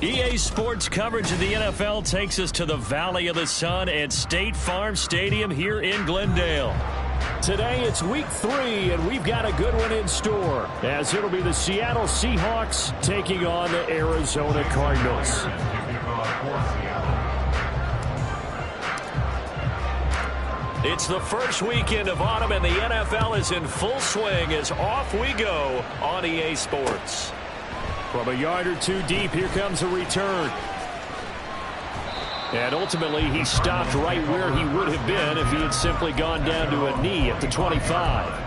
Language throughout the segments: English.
EA Sports coverage of the NFL takes us to the Valley of the Sun at State Farm Stadium here in Glendale. Today it's week 3, and we've got a good one in store, as it'll be the Seattle Seahawks taking on the Arizona Cardinals. It's the first weekend of autumn, and the NFL is in full swing as off we go on EA Sports. From a yard or two deep, here comes a return. And ultimately, he stopped right where he would have been if he had simply gone down to a knee at the 25.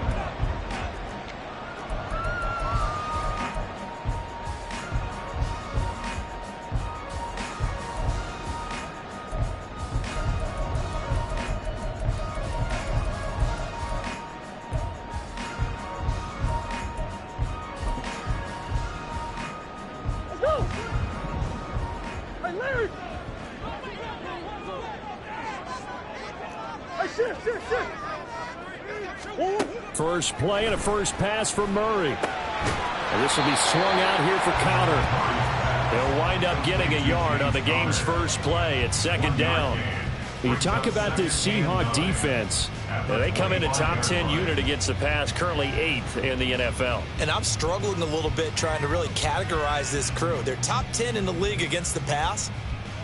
First play and a first pass from Murray. And this will be swung out here for counter. They'll wind up getting a yard on the game's first play at second down. You talk about this Seahawk defense. They come in a top 10 unit against the pass, currently 8th in the NFL. And I'm struggling a little bit trying to really categorize this crew. They're top 10 in the league against the pass,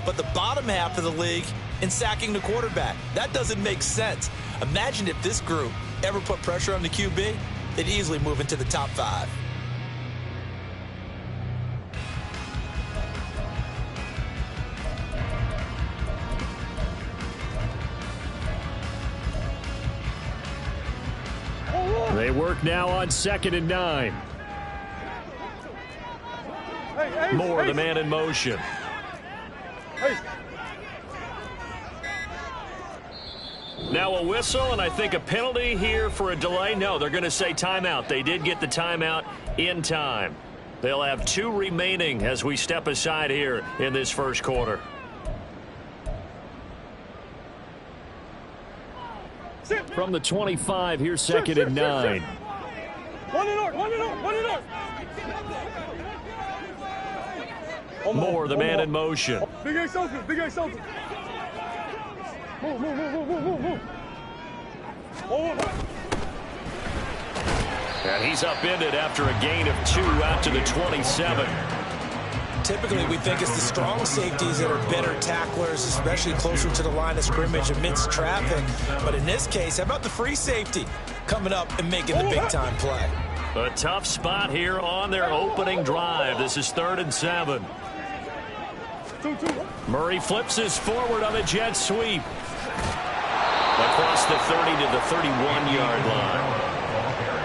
but the bottom half of the league in sacking the quarterback. That doesn't make sense. Imagine if this group ever put pressure on the QB, they'd easily move into the top 5. They work now on 2nd and 9. Moore, the man in motion. Now a whistle, and I think a penalty here for a delay. No, they're going to say timeout. They did get the timeout in time. They'll have 2 remaining as we step aside here in this first quarter. From the 25, here's 2nd and 9. Moore, the man in motion. Big Ace open, Big Ace open. Move. And he's upended after a gain of 2 out to the 27. Typically, we think it's the strong safeties that are better tacklers, especially closer to the line of scrimmage amidst traffic. But in this case, how about the free safety coming up and making the big-time play? A tough spot here on their opening drive. This is 3rd and 7. Murray flips his forward on a jet sweep. Across the 30 to the 31-yard line.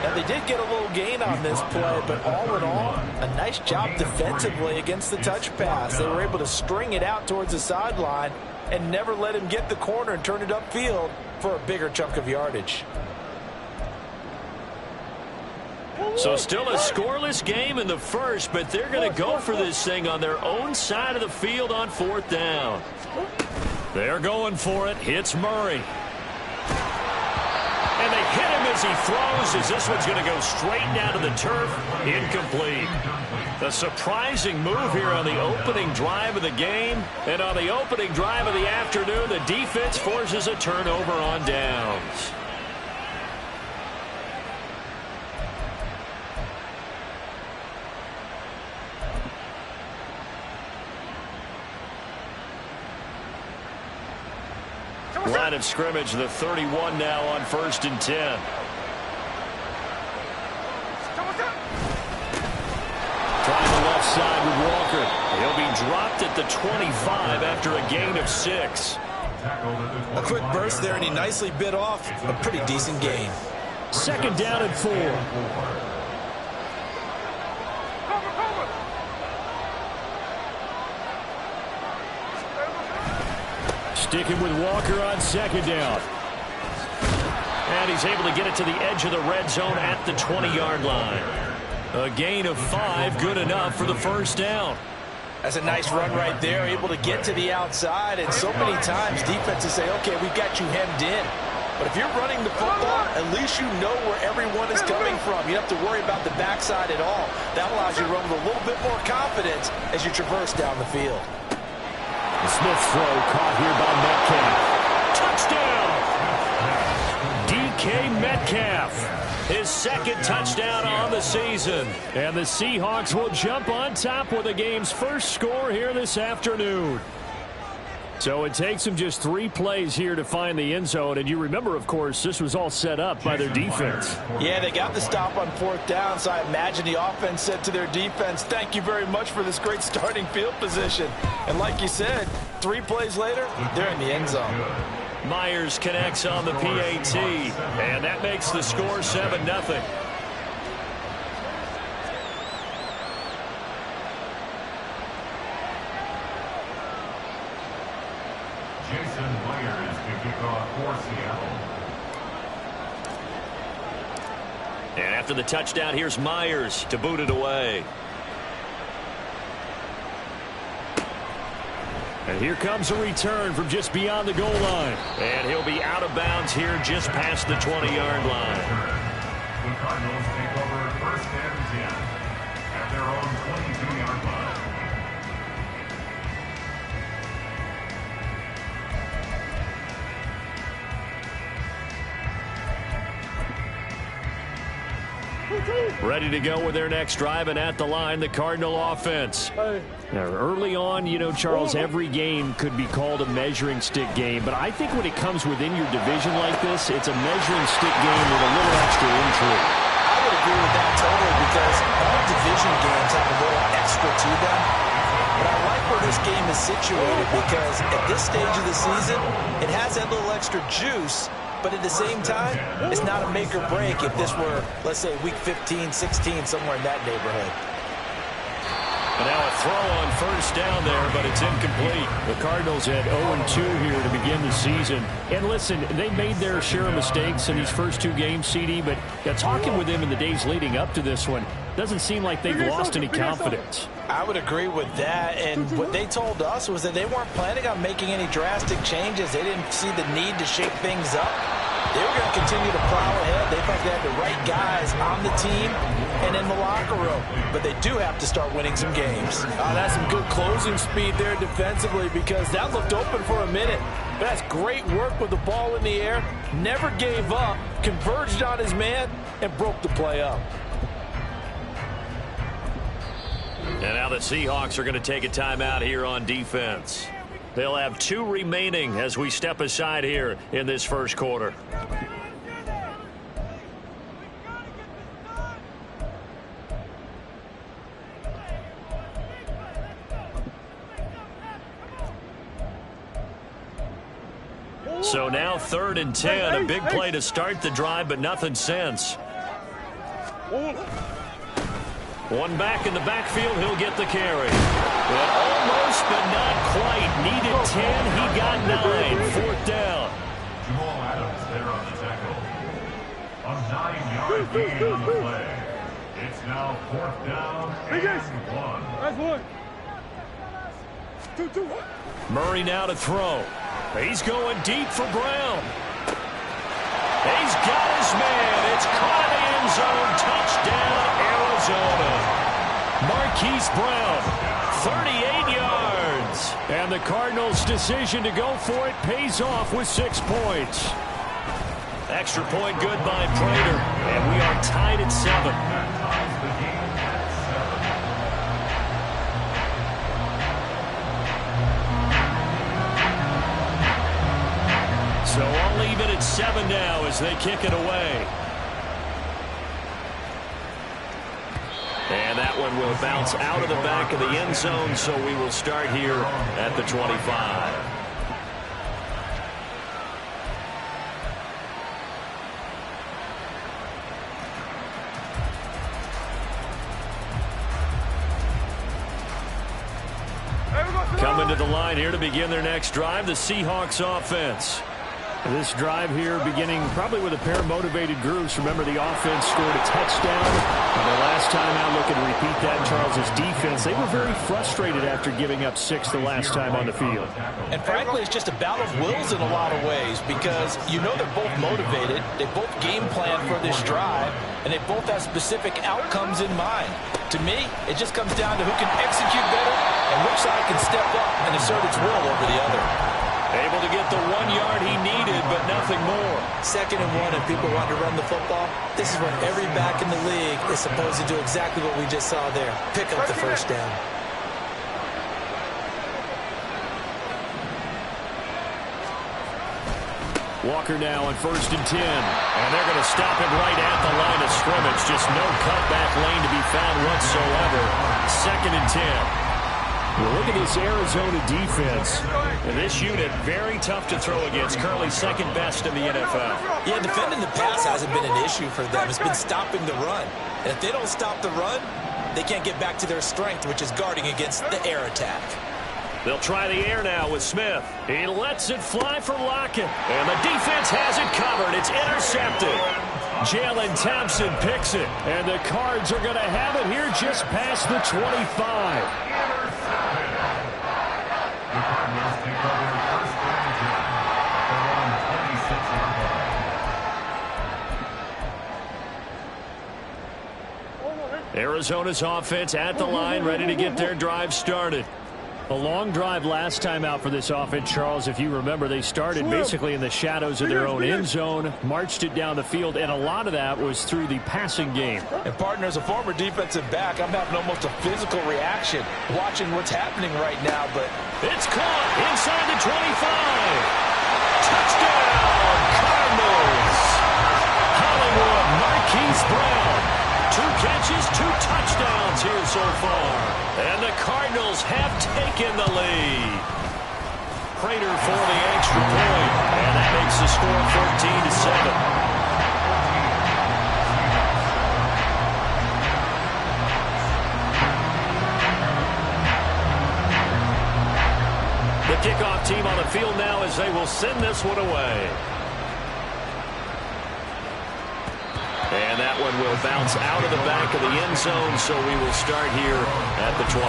Now, they did get a little gain on this play, but all in all, a nice job defensively against the touch pass. They were able to string it out towards the sideline and never let him get the corner and turn it upfield for a bigger chunk of yardage. So still a scoreless game in the first, but they're going to go for this thing on their own side of the field on 4th down. They're going for it. Hits Murray. And they hit him as he throws, as this one's going to go straight down to the turf. Incomplete. A surprising move here on the opening drive of the game. And on the opening drive of the afternoon, the defense forces a turnover on downs. Line of scrimmage, the 31 now on 1st and 10. Trying the left side with Walker. He'll be dropped at the 25 after a gain of 6. A quick burst there, and he nicely bit off a pretty decent gain. 2nd down and 4. Sticking with Walker on 2nd down. And he's able to get it to the edge of the red zone at the 20-yard line. A gain of 5, good enough for the 1st down. That's a nice run right there, able to get to the outside. And so many times defenses say, okay, we've got you hemmed in. But if you're running the football, at least you know where everyone is coming from. You don't have to worry about the backside at all. That allows you to run with a little bit more confidence as you traverse down the field. The Smith throw caught here by Metcalf. Touchdown! DK Metcalf. His second touchdown on the season. And the Seahawks will jump on top with the game's first score here this afternoon. So it takes them just 3 plays here to find the end zone. And you remember, of course, this was all set up by their defense. Yeah, they got the stop on 4th down, so I imagine the offense said to their defense, thank you very much for this great starting field position. And like you said, 3 plays later, they're in the end zone. Myers connects on the PAT, and that makes the score 7-0. And after the touchdown, here's Myers to boot it away. And here comes a return from just beyond the goal line. And he'll be out of bounds here just past the 20-yard line. The Cardinals take over 1st and 10 at their own 22-yard line. Ready to go with their next drive, and at the line, the Cardinal offense. Now, early on, you know, Charles, every game could be called a measuring stick game, but I think when it comes within your division like this, it's a measuring stick game with a little extra intrigue. I would agree with that totally, because all division games have a little extra to them. But I like where this game is situated, because at this stage of the season, it has that little extra juice. But at the same time, it's not a make or break if this were, let's say, week 15, 16, somewhere in that neighborhood. And now a throw on 1st down there, but it's incomplete. The Cardinals had 0-2 here to begin the season. And listen, they made their share of mistakes in these first 2 games, CD, but talking with them in the days leading up to this one, doesn't seem like they've lost any confidence. I would agree with that, and what they told us was that they weren't planning on making any drastic changes. They didn't see the need to shake things up. They were going to continue to plow ahead. They thought they had the right guys on the team and in the locker room, but they do have to start winning some games. That's some good closing speed there defensively, because that looked open for a minute. That's great work with the ball in the air. Never gave up, converged on his man, and broke the play up. And now the Seahawks are going to take a timeout here on defense. They'll have 2 remaining as we step aside here in this first quarter. So now 3rd and 10, a big play to start the drive, but nothing since. One back in the backfield, he'll get the carry. But almost, but not quite. Needed 10, he got 9. 4th down. Jamal Adams there on the tackle. A 9-yard gain on the play. It's now 4th down and 1. That's 1. 2. Murray now to throw. He's going deep for Brown. He's got his man. It's caught in the end zone. Touchdown, Arizona. Marquise Brown, 38 yards. And the Cardinals' decision to go for it pays off with 6 points. Extra point good by Prater. And we are tied at 7. So all even at 7 now as they kick it away. And that one will bounce out of the back of the end zone, so we will start here at the 25. Coming to the line here to begin their next drive, the Seahawks offense. This drive here beginning probably with a pair of motivated groups. Remember, the offense scored a touchdown. And the last time out, looking to repeat that, Charles' defense, they were very frustrated after giving up 6 the last time on the field. And frankly, it's just a battle of wills in a lot of ways because you know they're both motivated. They both game plan for this drive, and they both have specific outcomes in mind. To me, it just comes down to who can execute better and which side can step up and assert its will over the other. Able to get the 1 yard he needed, but nothing more. 2nd and 1, and people want to run the football. This is when every back in the league is supposed to do exactly what we just saw there. Pick up the first down. Walker now on 1st and 10. And they're going to stop him right at the line of scrimmage. Just no cutback lane to be found whatsoever. 2nd and 10. Well, look at this Arizona defense. And this unit, very tough to throw against. Currently 2nd best in the NFL. Yeah, defending the pass hasn't been an issue for them. It's been stopping the run. And if they don't stop the run, they can't get back to their strength, which is guarding against the air attack. They'll try the air now with Smith. He lets it fly for Lockett. And the defense has it covered. It's intercepted. Jalen Thompson picks it. And the Cards are going to have it here just past the 25. Arizona's offense at the line, ready to get their drive started. A long drive last time out for this offense, Charles. If you remember, they started basically in the shadows of their own end zone, marched it down the field, and a lot of that was through the passing game. And, partner, as a former defensive back, I'm having almost a physical reaction watching what's happening right now. But it's caught inside the 25. Touchdown, Cardinals. Hollywood Marquise Brown. 2 catches, 2 touchdowns here so far. And the Cardinals have taken the lead. Prater for the extra point. And that makes the score 14-7. The kickoff team on the field now as they will send this one away. And that one will bounce out of the back of the end zone, so we will start here at the 25.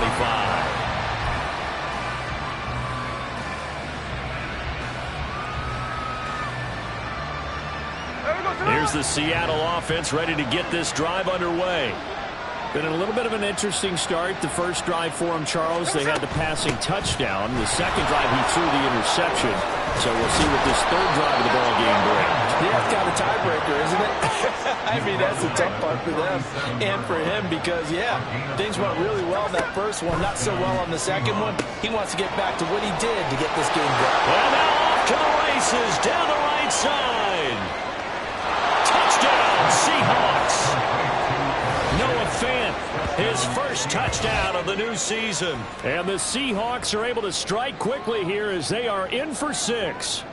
Here's the Seattle offense ready to get this drive underway. Been a little bit of an interesting start. The first drive for him, Charles, they had the passing touchdown. The second drive, he threw the interception. So we'll see what this third drive of the ball game brings. Yeah, it's got a tiebreaker, isn't it? I mean, that's the tough part for them and for him because, yeah, things went really well in that first one, not so well on the second one. He wants to get back to what he did to get this game going. Well, now off to the races, down the right side. Touchdown, Seahawks. Noah Fant, his first touchdown of the new season. And the Seahawks are able to strike quickly here as they are in for 6.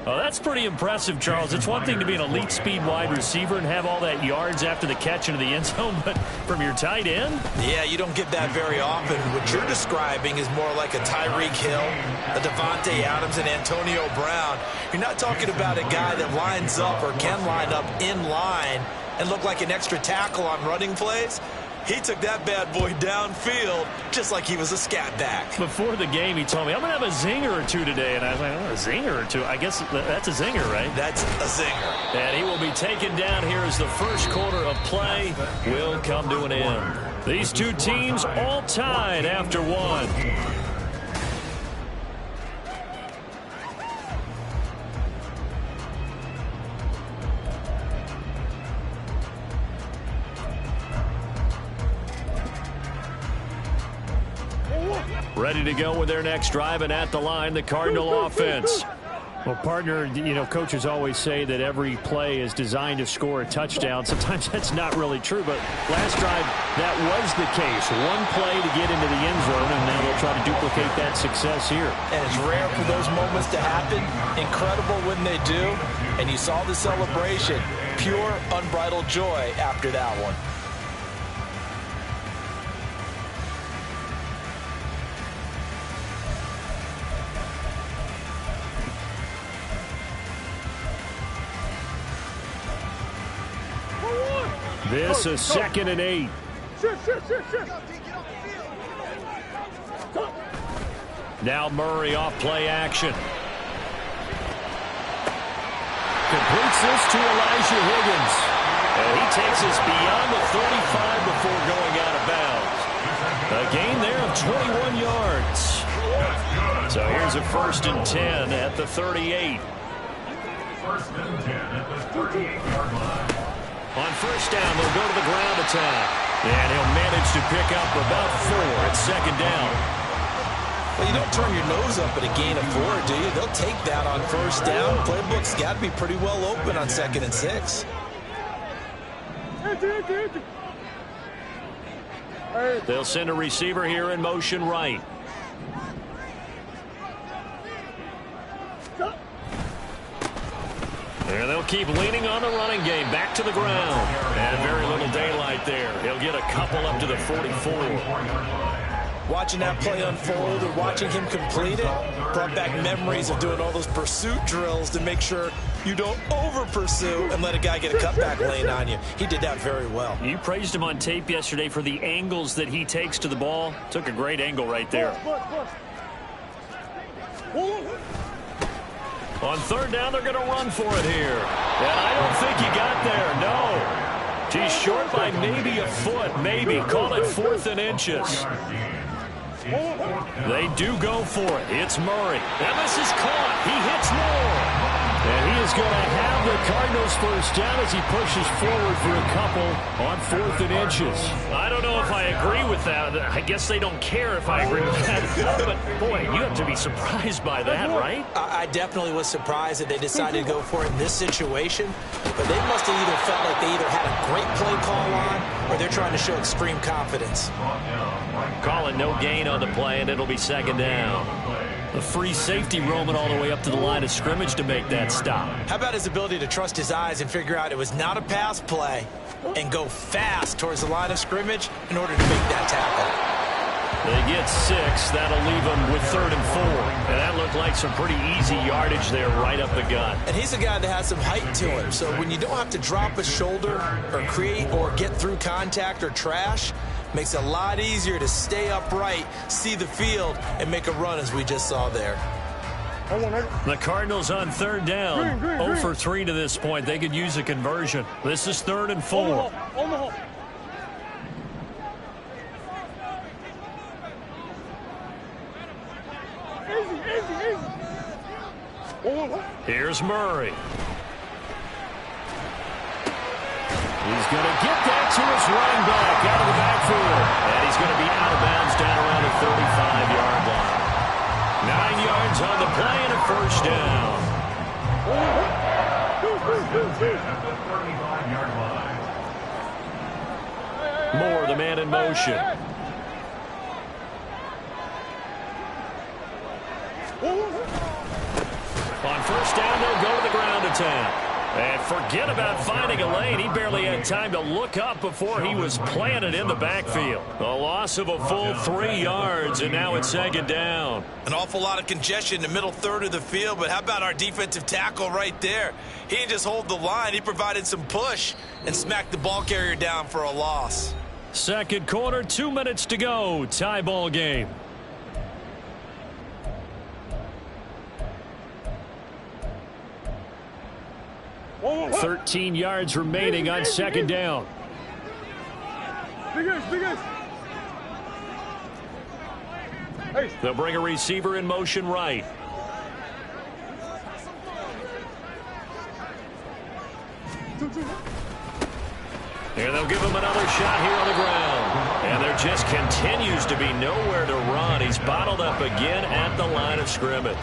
Well, that's pretty impressive, Charles. It's one thing to be an elite speed wide receiver and have all that yards after the catch into the end zone, but from your tight end? Yeah, you don't get that very often. What you're describing is more like a Tyreek Hill, a Devontae Adams, and Antonio Brown. You're not talking about a guy that lines up or can line up in line and look like an extra tackle on running plays. He took that bad boy downfield just like he was a scat back. Before the game, he told me, I'm going to have a zinger or 2 today. And I was like, oh, a zinger or 2? I guess that's a zinger, right? That's a zinger. And he will be taken down here as the first quarter of play will come to an end. These two teams all tied after 1. Ready to go with their next drive, and at the line, the Cardinal offense. Well, partner, you know, coaches always say that every play is designed to score a touchdown. Sometimes that's not really true, but last drive, that was the case. One play to get into the end zone, and now they'll try to duplicate that success here. And it's rare for those moments to happen. Incredible when they do. And you saw the celebration. Pure, unbridled joy after that one. This is 2nd and 8. Now Murray off play action. Completes this to Elijah Higgins. And he takes us beyond the 35 before going out of bounds. A gain there of 21 yards. So here's a 1st and 10 at the 38. 1st and 10 at the 38-yard line. On 1st down, they'll go to the ground attack. And he'll manage to pick up about 4 at 2nd down. Well, you don't turn your nose up at a gain of 4, do you? They'll take that on 1st down. Playbook's got to be pretty well open on 2nd and 6. They'll send a receiver here in motion right. And they'll keep leaning on the running game. Back to the ground. And very little daylight there. He'll get a couple up to the 44. Watching that play unfold or watching him complete it brought back memories of doing all those pursuit drills to make sure you don't over-pursue and let a guy get a cutback lane on you. He did that very well. You praised him on tape yesterday for the angles that he takes to the ball. Took a great angle right there. On 3rd down, they're going to run for it here. And I don't think he got there, no. He's short by maybe a foot, maybe. Call it 4th and inches. They do go for it. It's Murray. And this is caught. He hits Moore. And he is going to have the Cardinals 1st down as he pushes forward for a couple on 4th and inches. I don't know if I agree with that. I guess they don't care if I agree with that. But, boy, you have to be surprised by that, right? I definitely was surprised that they decided to go for it in this situation. But they must have either felt like they either had a great play call on or they're trying to show extreme confidence. Call it no gain on the play, and it'll be 2nd down. A free safety roaming all the way up to the line of scrimmage to make that stop. How about his ability to trust his eyes and figure out it was not a pass play and go fast towards the line of scrimmage in order to make that tackle? They get 6. That'll leave them with 3rd and 4. And that looked like some pretty easy yardage there right up the gut. And he's a guy that has some height to him. So when you don't have to drop a shoulder or create or get through contact or trash, makes it a lot easier to stay upright, see the field, and make a run as we just saw there. The Cardinals on 3rd down. 0 for 3 to this point. They could use a conversion. This is 3rd and 4. Here's Murray. He's going to get that to his running back out of the backfield. And he's going to be out of bounds down around the 35-yard line. 9 yards on the play and a 1st down. At the 35-yard line. Moore, the man in motion. On 1st down, they'll go to the ground attack. And forget about finding a lane. He barely had time to look up before he was planted in the backfield. A loss of a full 3 yards, and now it's 2nd down. An awful lot of congestion in the middle 3rd of the field, but how about our defensive tackle right there? He didn't just hold the line. He provided some push and smacked the ball carrier down for a loss. 2nd quarter, 2 minutes to go. Tie ball game. Whoa. 13 yards remaining on 2nd down. They'll bring a receiver in motion right. And they'll give him another shot here on the ground. And there just continues to be nowhere to run. He's bottled up again at the line of scrimmage.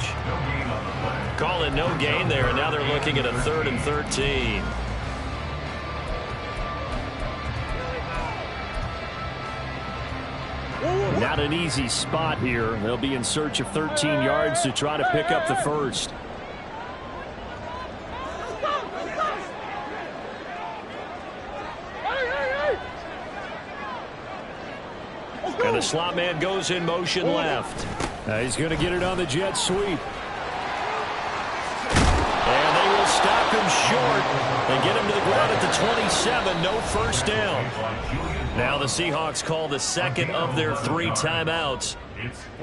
Call it no gain there, and now they're looking at a 3rd and 13. Not an easy spot here. They'll be in search of 13 yards to try to pick up the 1st. And the slot man goes in motion left. He's going to get it on the jet sweep. And they will stop him short. They get him to the ground at the 27, no first down. Now the Seahawks call the second of their 3 timeouts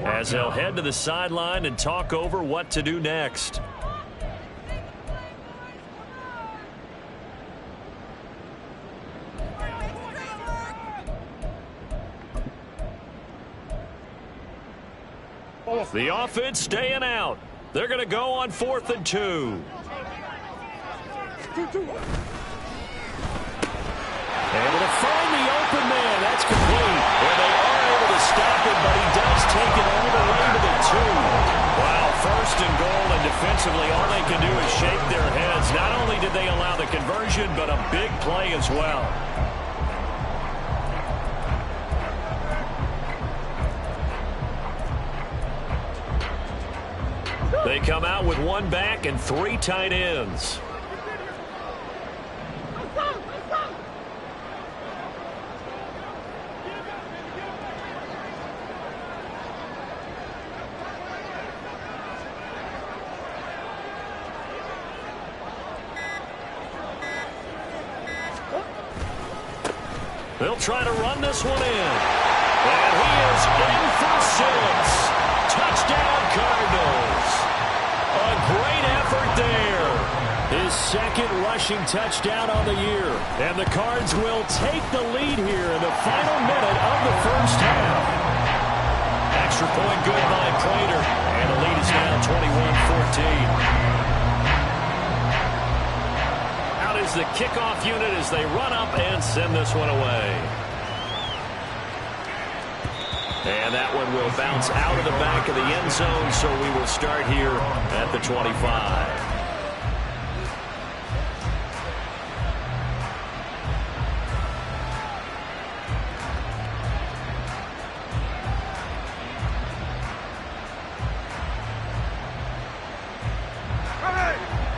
as they'll head to the sideline and talk over what to do next. The offense staying out. They're going to go on 4th and 2. Able to find the open man. That's complete. Well, they are able to stop it, but he does take it all the way to the 2. Wow, 1st and goal, and defensively all they can do is shake their heads. Not only did they allow the conversion, but a big play as well. They come out with 1 back and 3 tight ends. They'll try to run this one in. And he is in for 6. Touchdown, Cardinals. A great effort there. His 2nd rushing touchdown on the year. And the Cards will take the lead here in the final minute of the first half. Extra point good by Prater. And the lead is now 21-14. Out is the kickoff unit as they run up and send this one away. And that one will bounce out of the back of the end zone, so we will start here at the 25.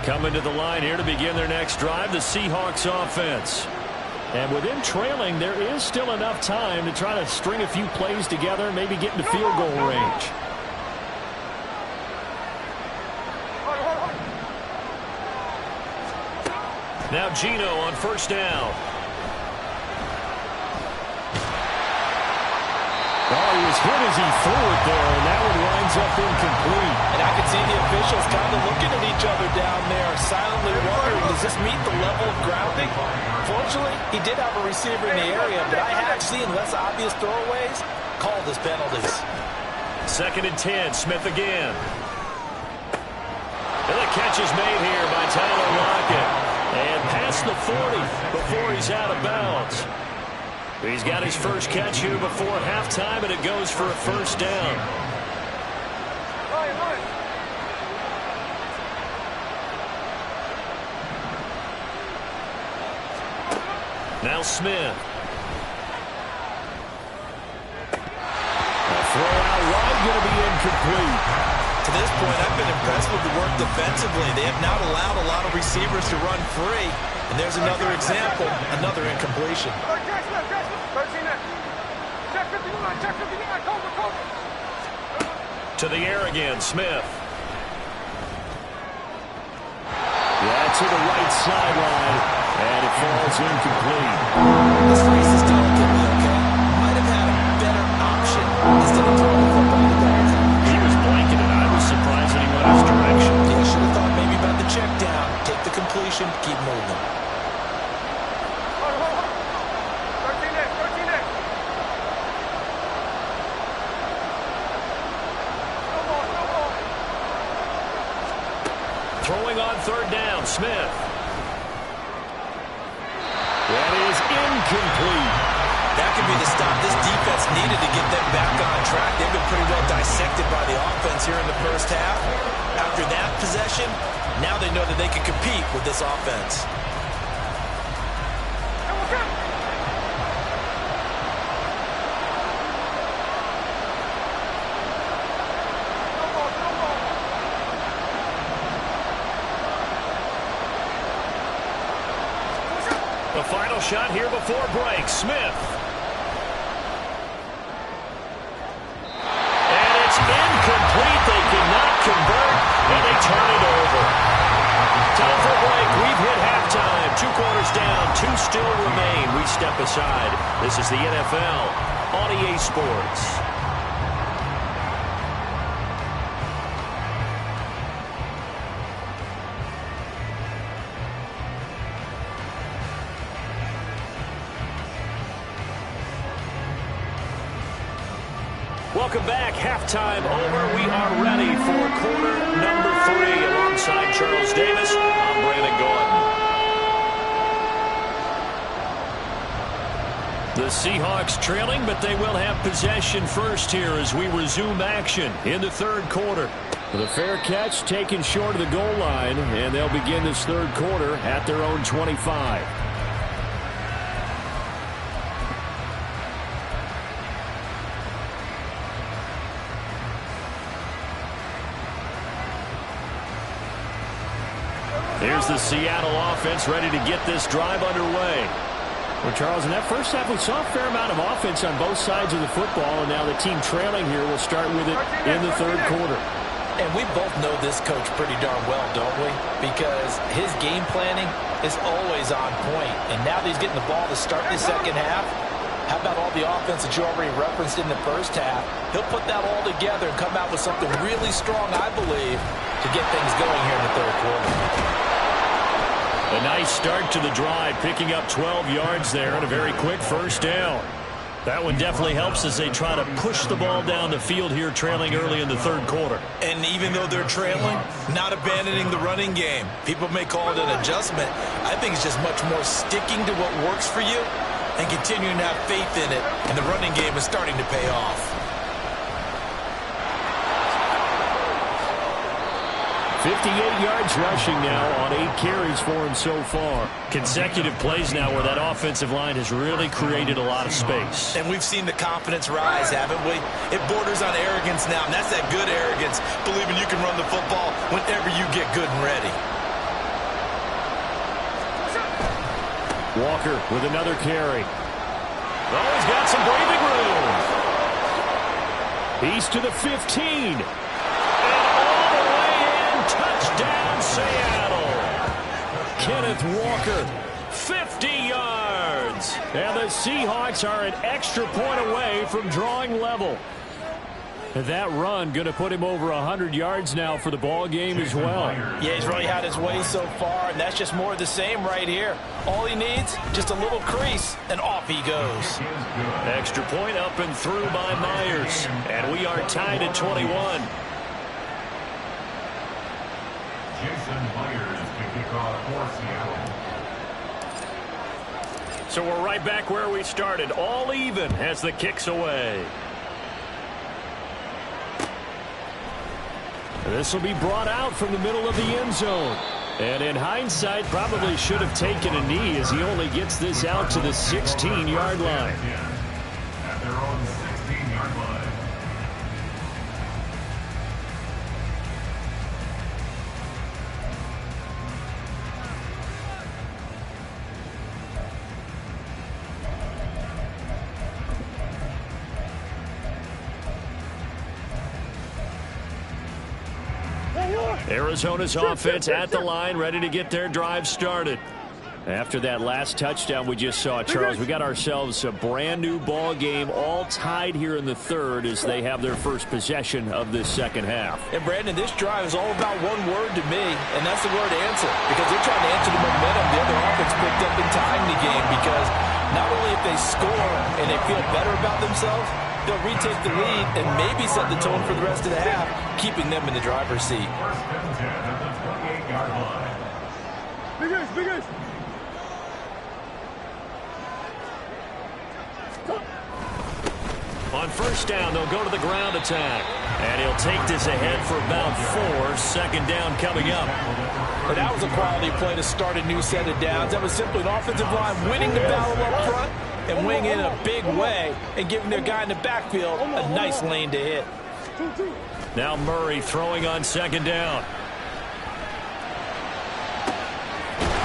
Coming to the line here to begin their next drive, the Seahawks offense. And with them trailing, there is still enough time to try to string a few plays together and maybe get into field goal range. Now Gino on 1st down. Oh, he was hit as he threw it there, and that one winds up incomplete. And I can see the officials kind of looking at each other down there, silently wondering, does this meet the level of grounding? Fortunately, he did have a receiver in the area, but I have seen less obvious throwaways called as penalties. 2nd and 10, Smith again. And the catch is made here by Tyler Lockett. And past the 40 before he's out of bounds. He's got his first catch here before halftime, and it goes for a first down. Now Smith. A throw out wide, going to be incomplete. To this point, I've been impressed with the work defensively. They have not allowed a lot of receivers to run free. And there's another example, another incompletion. To the air again, Smith. Yeah, to the right sideline, and it falls incomplete. This race is delicate, okay? Might have had a better option instead of throwing the football to guys. He was blanketed. I was surprised that he went his direction. Yeah, should have thought maybe about the check down. Take the completion, keep moving. Throwing on 3rd down, Smith. That is incomplete. That could be the stop this defense needed to get them back on track. They've been pretty well dissected by the offense here in the first half. After that possession, now they know that they can compete with this offense. The final shot here before break, Smith. And it's incomplete. They cannot convert, and they turn it over. Time for a break. We've hit halftime. 2 step aside. This is the NFL on EA Sports. Welcome back. Halftime over. We are ready for quarter number 3. Alongside Charles Davis, I'm Brandon Gordon. The Seahawks trailing, but they will have possession first here as we resume action in the third quarter. The fair catch taken short of the goal line, and they'll begin this third quarter at their own 25. Here's the Seattle offense ready to get this drive underway. Well, Charles, in that first half, we saw a fair amount of offense on both sides of the football, and now the team trailing here will start with it in the third quarter. And we both know this coach pretty darn well, don't we? Because his game planning is always on point. And now that he's getting the ball to start the second half, how about all the offense that you already referenced in the first half? He'll put that all together and come out with something really strong, I believe, to get things going here in the third quarter. A nice start to the drive, picking up 12 yards there and a very quick first down. That one definitely helps as they try to push the ball down the field here, trailing early in the third quarter. And even though they're trailing, not abandoning the running game. People may call it an adjustment. I think it's just much more sticking to what works for you and continuing to have faith in it. And the running game is starting to pay off. 58 yards rushing now on 8 carries for him so far. Consecutive plays now where that offensive line has really created a lot of space. And we've seen the confidence rise, haven't we? It borders on arrogance now, and that's that good arrogance, believing you can run the football whenever you get good and ready. Walker with another carry. Oh, he's got some breathing room. He's to the 15. Touchdown, Seattle. Kenneth Walker, 50 yards. And the Seahawks are an extra point away from drawing level. And that run going to put him over 100 yards now for the ball game as well. Yeah, he's really had his way so far, and that's just more of the same right here. All he needs, just a little crease, and off he goes. Extra point up and through by Myers. And we are tied at 21. Jason Myers to kick off for Seattle. So we're right back where we started, all even as the kick's away. This will be brought out from the middle of the end zone. And in hindsight, probably should have taken a knee as he only gets this out to the 16-yard line. At their own 16-yard line. Arizona's offense at the line, ready to get their drive started. After that last touchdown we just saw, Charles, we got ourselves a brand new ball game, all tied here in the third as they have their first possession of this second half. And Brandon, this drive is all about one word to me, and that's the word answer. Because they're trying to answer the momentum the other offense picked up in tying the game. Because not only if they score and they feel better about themselves, they'll retake the lead and maybe set the tone for the rest of the half, keeping them in the driver's seat. First and 10 at the 28-yard line. Big ace, big ace. On first down, they'll go to the ground attack. And he'll take this ahead for about 4. Second down coming up. But that was a quality play to start a new set of downs. That was simply an offensive line winning the battle up front and winning in a big way and giving their guy in the backfield a nice lane to hit. Now Murray throwing on second down.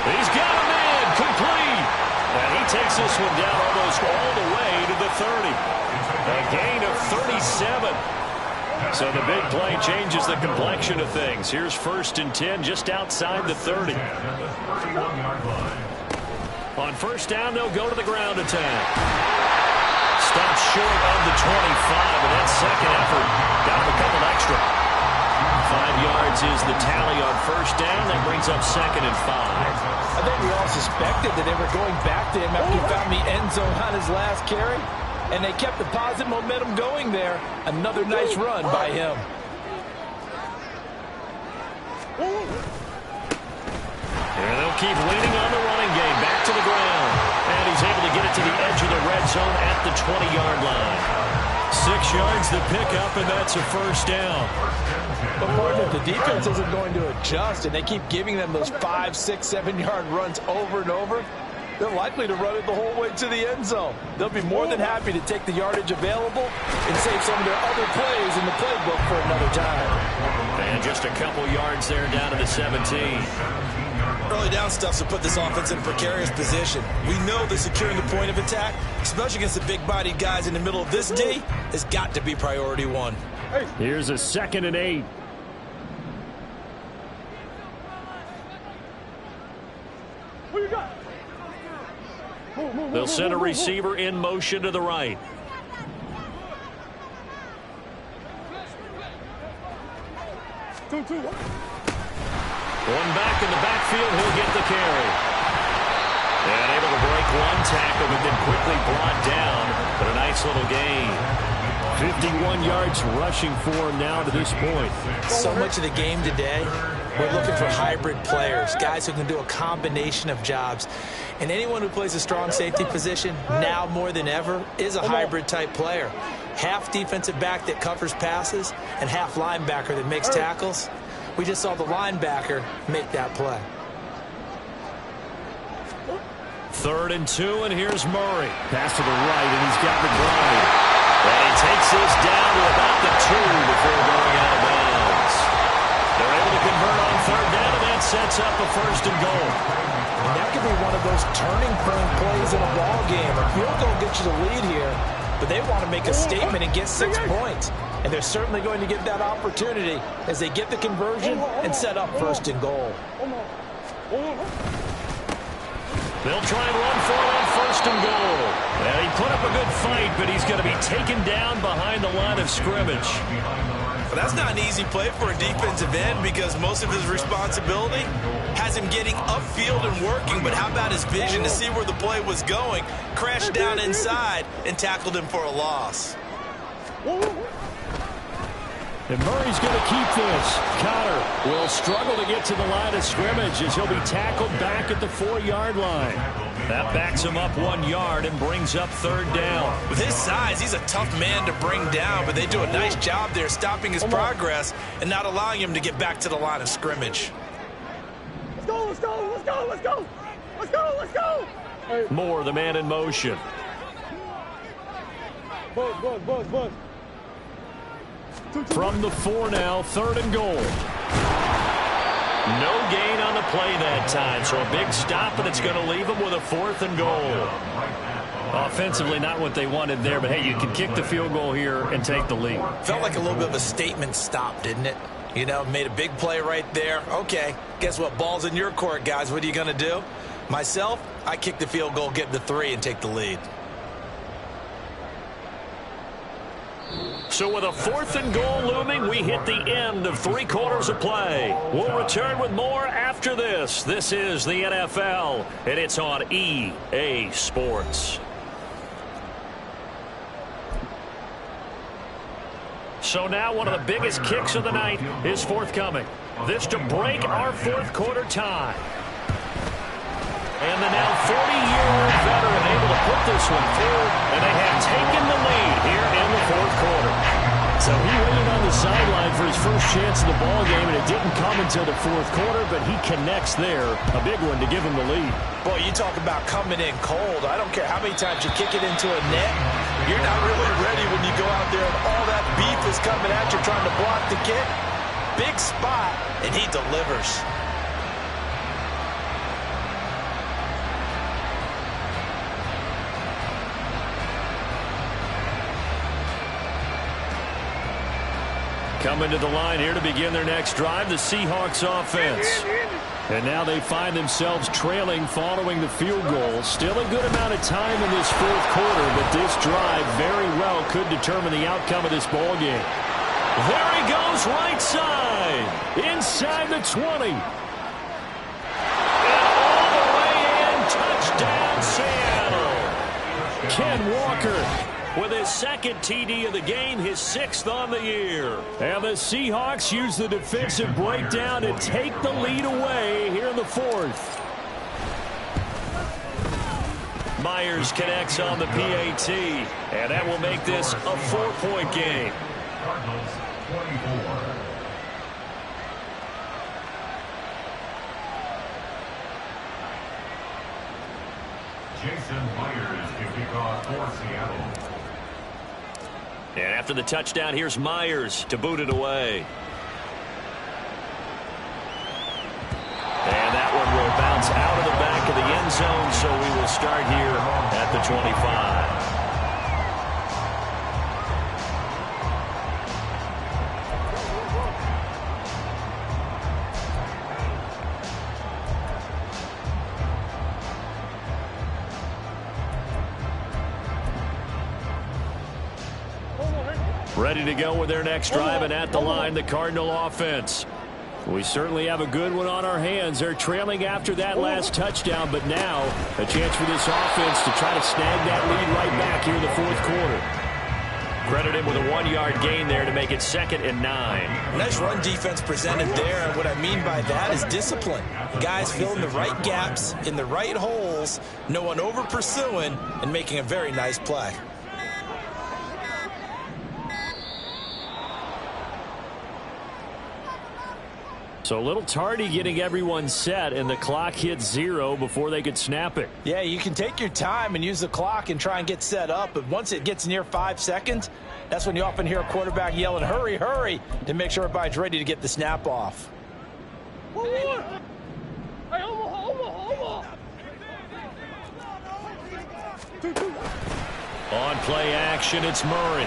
He's got him in, complete. And he takes this one down almost all the way to the 30. A gain of 37. So the big play changes the complexion of things. Here's first and 10 just outside the 30. On first down, they'll go to the ground attack. Stopped short of the 25, and that second effort got him a couple extra. 5 yards is the tally on first down. That brings up 2nd and 5. I think we all suspected that they were going back to him after he found the end zone on his last carry, and they kept the positive momentum going there. Another nice run by him. And they'll keep leaning on the running game. Back to the ground. And he's able to get it to the edge of the red zone at the 20-yard line. 6 yards the pickup, and that's a first down. But partner, if the defense isn't going to adjust and they keep giving them those 5, 6, 7-yard runs over and over, they're likely to run it the whole way to the end zone. They'll be more than happy to take the yardage available and save some of their other plays in the playbook for another time. And just a couple yards there down to the 17. Early down stuffs will put this offense in a precarious position. We know that securing the point of attack, especially against the big-bodied guys in the middle of this D, has got to be priority 1. Here's a 2nd and 8. What you got? They'll send a receiver in motion to the right. Two. One back in the backfield, he'll get the carry. And able to break one tackle, but then quickly brought down. But a nice little gain. 51 yards rushing for him now to this point. So much of the game today, we're looking for hybrid players, guys who can do a combination of jobs. And anyone who plays a strong safety position, now more than ever, is a hybrid-type player. Half defensive back that covers passes and half linebacker that makes tackles. We just saw the linebacker make that play. 3rd and 2, and here's Murray. Pass to the right, and he's got McBride. And he takes this down to about the 2 before going out of bounds. They're able to convert on 3rd down, and that sets up a 1st and goal. And that could be one of those turning point plays in a ball game. A field goal gets you the lead here, but they want to make a statement and get 6 points. And they're certainly going to get that opportunity as they get the conversion and set up 1st and goal. They'll try and run for it on 1st and goal. And he put up a good fight, but he's going to be taken down behind the line of scrimmage. But that's not an easy play for a defensive end because most of his responsibility has him getting upfield and working. But how about his vision to see where the play was going, crashed down inside, and tackled him for a loss. And Murray's going to keep this. Cotter will struggle to get to the line of scrimmage as he'll be tackled back at the 4-yard line. That backs him up 1 yard and brings up 3rd down. With his size, he's a tough man to bring down, but they do a nice job there stopping his progress and not allowing him to get back to the line of scrimmage. Let's go. Moore, the man in motion. Buzz. From the 4 now, 3rd and goal. No gain on the play that time, so a big stop, and it's going to leave them with a 4th and goal. Offensively, not what they wanted there, but hey, you can kick the field goal here and take the lead. Felt like a little bit of a statement stop, didn't it? You know, made a big play right there. Okay, guess what? Ball's in your court, guys. What are you going to do? Myself, I kick the field goal, get the 3, and take the lead. So with a 4th and goal looming, we hit the end of 3 quarters of play. We'll return with more after this. This is the NFL, and it's on EA Sports. So now one of the biggest kicks of the night is forthcoming. This to break our 4th quarter tie. And the now 40-year-old veteran able to put this one through, and they have taken the lead here in the 4th quarter. So he waited on the sideline for his first chance of the ball game, and it didn't come until the 4th quarter, but he connects there, a big one to give him the lead. Boy, you talk about coming in cold. I don't care how many times you kick it into a net. You're not really ready when you go out there and all that beef is coming at you trying to block the kick. Big spot, and he delivers. Coming to the line here to begin their next drive, the Seahawks offense. And now they find themselves trailing following the field goal. Still a good amount of time in this fourth quarter, but this drive very well could determine the outcome of this ball game. There he goes, right side, inside the 20. And all the way in, touchdown Seattle. Ken Walker with his second TD of the game, his 6th on the year. And the Seahawks use the defensive breakdown to take the lead away here in the fourth. Myers connects on the PAT, and that will make this a 4-point game. Cardinals 24. Jason Myers to kick off for Seattle. And after the touchdown, here's Myers to boot it away. And that one will bounce out of the back of the end zone, so we will start here at the 25. Ready to go with their next drive, and at the line, the Cardinal offense. We certainly have a good one on our hands. They're trailing after that last touchdown, but now a chance for this offense to try to snag that lead right back here in the fourth quarter. Credit him with a 1-yard gain there to make it 2nd and 9. Nice run defense presented there, and what I mean by that is discipline. Guys filling the right gaps in the right holes, no one over pursuing, and making a very nice play. So a little tardy getting everyone set, and the clock hit 0 before they could snap it. Yeah, you can take your time and use the clock and try and get set up, but once it gets near 5 seconds, that's when you often hear a quarterback yelling, hurry, hurry, to make sure everybody's ready to get the snap off. On play action, it's Murray.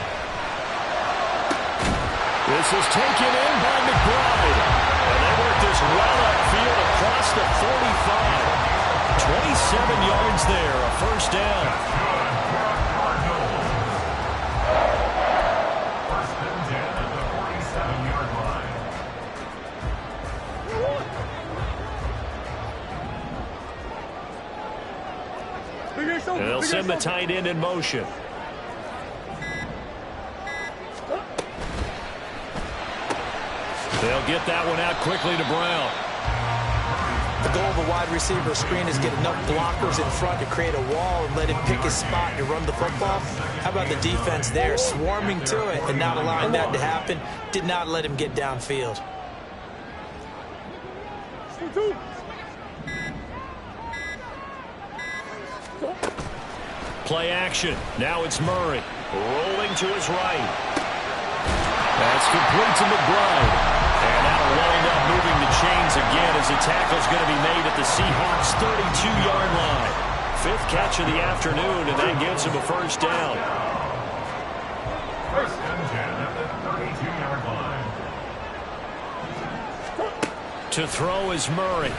This is taken in by McBride. And they work this well upfield across the 45. 27 yards there, a first down. First and 10 at the 47-yard line. They'll send the tight end in motion. They'll get that one out quickly to Brown. The goal of a wide receiver screen is get enough blockers in front to create a wall and let him pick his spot to run the football. How about the defense there, swarming to it and not allowing that to happen? Did not let him get downfield. Play action. Now it's Murray. Rolling to his right. That's complete to McBride. And that'll wind up moving the chains again as the tackle's going to be made at the Seahawks' 32-yard line. 5th catch of the afternoon, and that gives him a first down. First and 10 at the 32-yard line. To throw is Murray.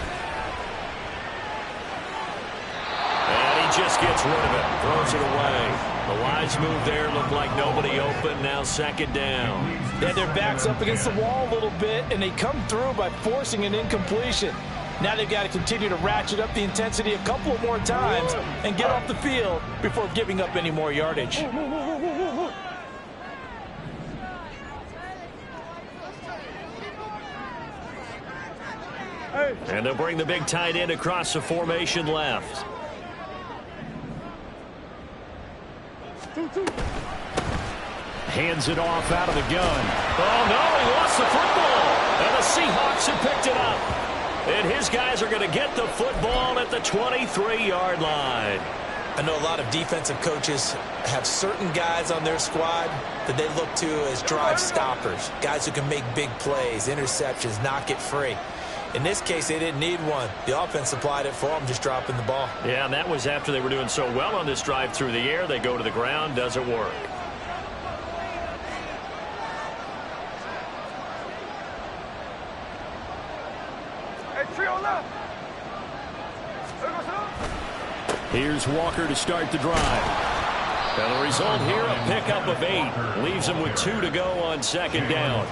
And he just gets rid of it. Throws it away. The wise move there, looked like nobody open. Now 2nd down. Yeah, their back's up against the wall a little bit, and they come through by forcing an incompletion. Now they've got to continue to ratchet up the intensity a couple more times and get off the field before giving up any more yardage. And they'll bring the big tight end across the formation left. Hands it off out of the gun. Oh, no, he lost the football. And the Seahawks have picked it up. And his guys are going to get the football at the 23-yard line. I know a lot of defensive coaches have certain guys on their squad that they look to as drive stoppers, guys who can make big plays, interceptions, knock it free. In this case, they didn't need one. The offense supplied it for them, just dropping the ball. Yeah, and that was after they were doing so well on this drive through the air. They go to the ground, doesn't work. Here's Walker to start the drive. And the result here, a pickup of 8. Leaves him with 2 to go on second down.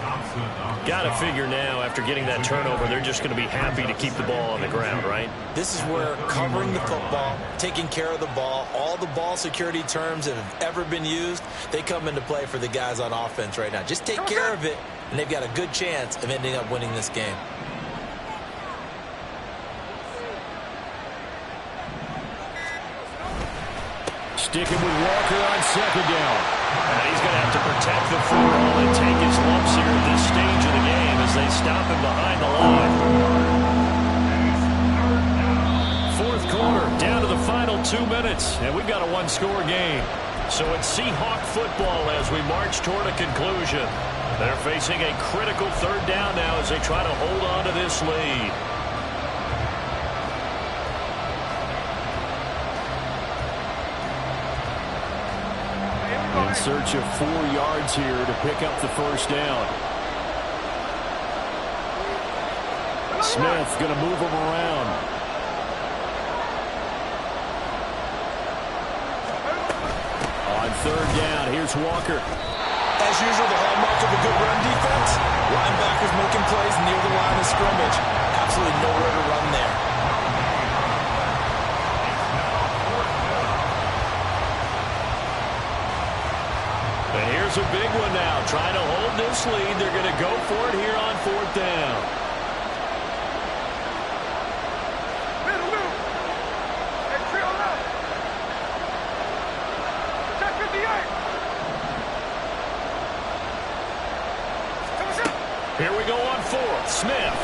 Got to figure now, after getting that turnover, they're just going to be happy to keep the ball on the ground, right? This is where covering the football, taking care of the ball, all the ball security terms that have ever been used, they come into play for the guys on offense right now. Just take care of it, and they've got a good chance of ending up winning this game. Sticking with Walker on second down. And he's going to have to protect the football and take his lumps here at this stage of the game as they stop him behind the line. Fourth quarter, down to the final 2 minutes, and we've got a one-score game. So it's Seahawk football as we march toward a conclusion. They're facing a critical third down now as they try to hold on to this lead. In search of 4 yards here to pick up the first down. Smith going to move him around. On third down, here's Walker. As usual, the hallmark of a good run defense, linebackers making plays near the line of scrimmage. Absolutely nowhere to run there. And here's a big one now. Trying to hold this lead. They're going to go for it here on fourth down. Here we go on fourth. Smith.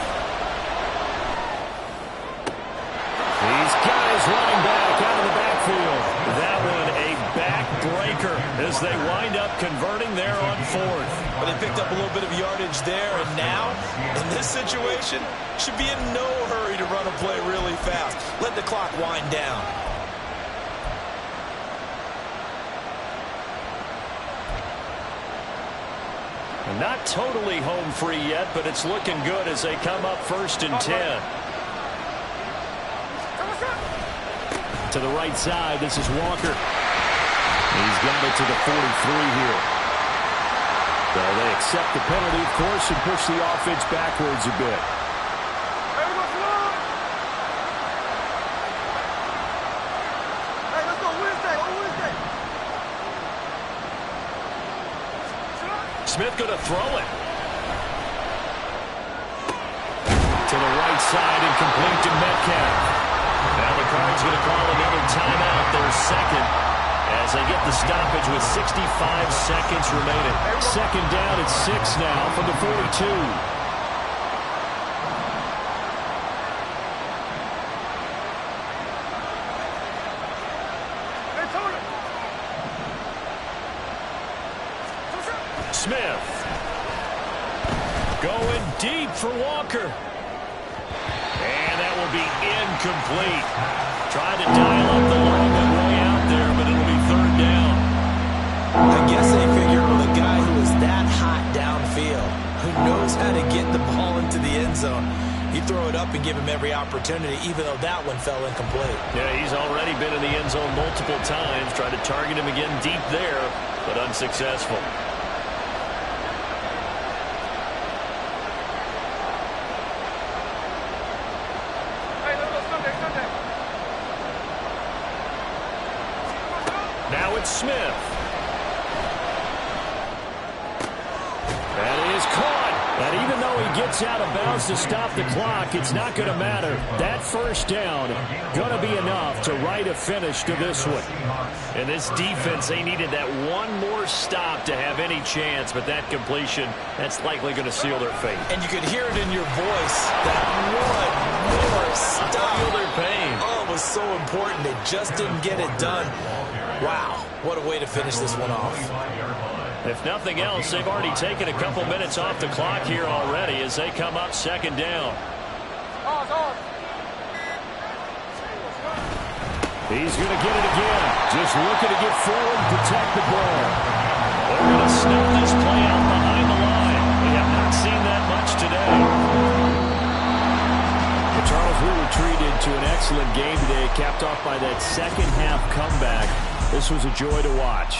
He's got his running back out of the backfield. That one a backbreaker as they wind up converting there on fourth. But they picked up a little bit of yardage there, and now, in this situation, should be in no hurry to run a play really fast. Let the clock wind down. Not totally home free yet, but it's looking good as they come up 1st and 10. To the right side, this is Walker. He's got it to the 43 here. Well, they accept the penalty, of course, and push the offense backwards a bit. Smith going to throw it. To the right side and complete to Metcalf. Now the Cards going to call another timeout, their second, as they get the stoppage with 65 seconds remaining. Second down at 6 now from the 42. Smith going deep for Walker. And that will be incomplete. Tried to dial up the long way out there, but it'll be third down. I guess they figured with a guy who is that hot downfield, who knows how to get the ball into the end zone, you throw it up and give him every opportunity, even though that one fell incomplete. Yeah, he's already been in the end zone multiple times. Tried to target him again deep there, but unsuccessful. Now it's Smith. That is caught. And even though he gets out of bounds to stop the clock, it's not going to matter. That first down going to be enough to write a finish to this one. And this defense, they needed that one more stop to have any chance, but that completion, that's likely going to seal their fate. And you could hear it in your voice, that one more stop. Feel their pain. Oh, it was so important. They just didn't get it done. Wow, what a way to finish this one off. If nothing else, they've already taken a couple minutes off the clock here already as they come up second down. He's going to get it again. Just looking to get forward and protect the ball. They're going to snuff this play out behind the line. We have not seen that much today. They try Capped off by that second half comeback. This was a joy to watch.